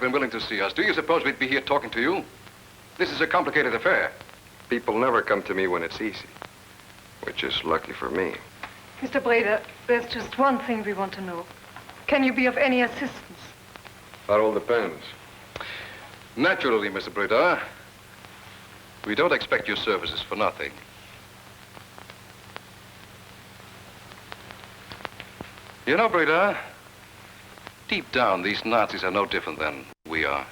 have been willing to see us, do you suppose we'd be here talking to you? This is a complicated affair. People never come to me when it's easy, which is lucky for me. Mr. Breda, there's just one thing we want to know. Can you be of any assistance? That all depends. Naturally, Mr. Breda. We don't expect your services for nothing. You know, Breda, deep down, these Nazis are no different than we are.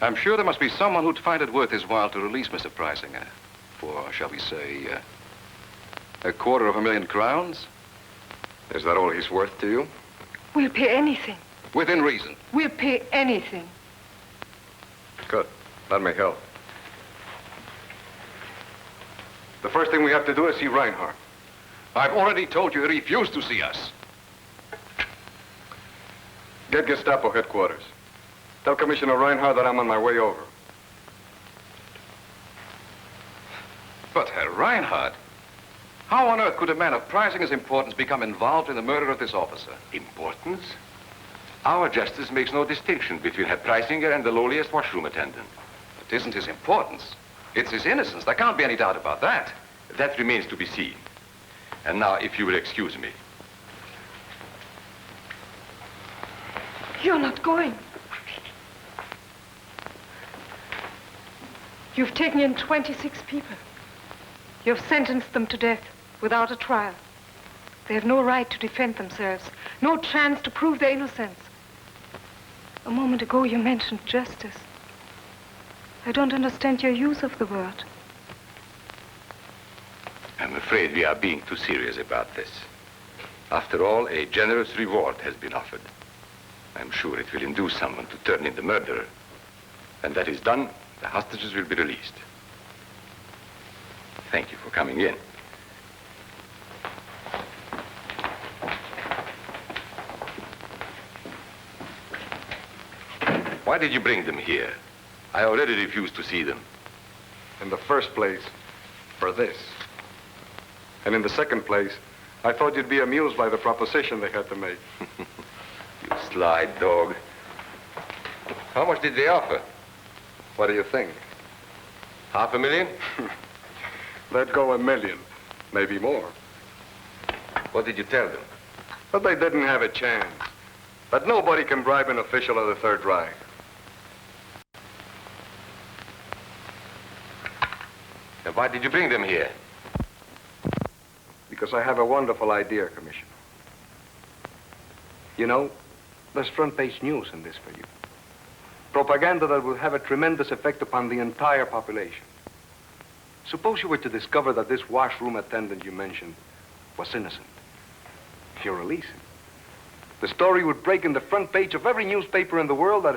I'm sure there must be someone who'd find it worth his while to release Mr. Preisinger for, shall we say, $250,000 crowns. Is that all he's worth to you? We'll pay anything. Within reason. We'll pay anything. Good. That may help. The first thing we have to do is see Reinhardt. I've already told you he refused to see us. Get Gestapo headquarters. Tell Commissioner Reinhardt that I'm on my way over. But Herr Reinhardt, how on earth could a man of Preisinger's importance become involved in the murder of this officer? Importance? Our justice makes no distinction between Herr Preisinger and the lowliest washroom attendant. It isn't his importance. It's his innocence. There can't be any doubt about that. That remains to be seen. And now, if you will excuse me. You're not going. You've taken in 26 people. You've sentenced them to death without a trial. They have no right to defend themselves, no chance to prove their innocence. A moment ago, you mentioned justice. I don't understand your use of the word. I'm afraid we are being too serious about this. After all, a generous reward has been offered. I'm sure it will induce someone to turn in the murderer. When that is done, the hostages will be released. Thank you for coming in. Why did you bring them here? I already refused to see them. In the first place, for this. And in the second place, I thought you'd be amused by the proposition they had to make. You sly dog. How much did they offer? What do you think? $500,000? Let go $1 million, maybe more. What did you tell them? But they didn't have a chance. That nobody can bribe an official of the Third Reich. And why did you bring them here? Because I have a wonderful idea, Commissioner. You know, there's front-page news in this for you. Propaganda that will have a tremendous effect upon the entire population. Suppose you were to discover that this washroom attendant you mentioned was innocent. You release him. The story would break in the front page of every newspaper in the world that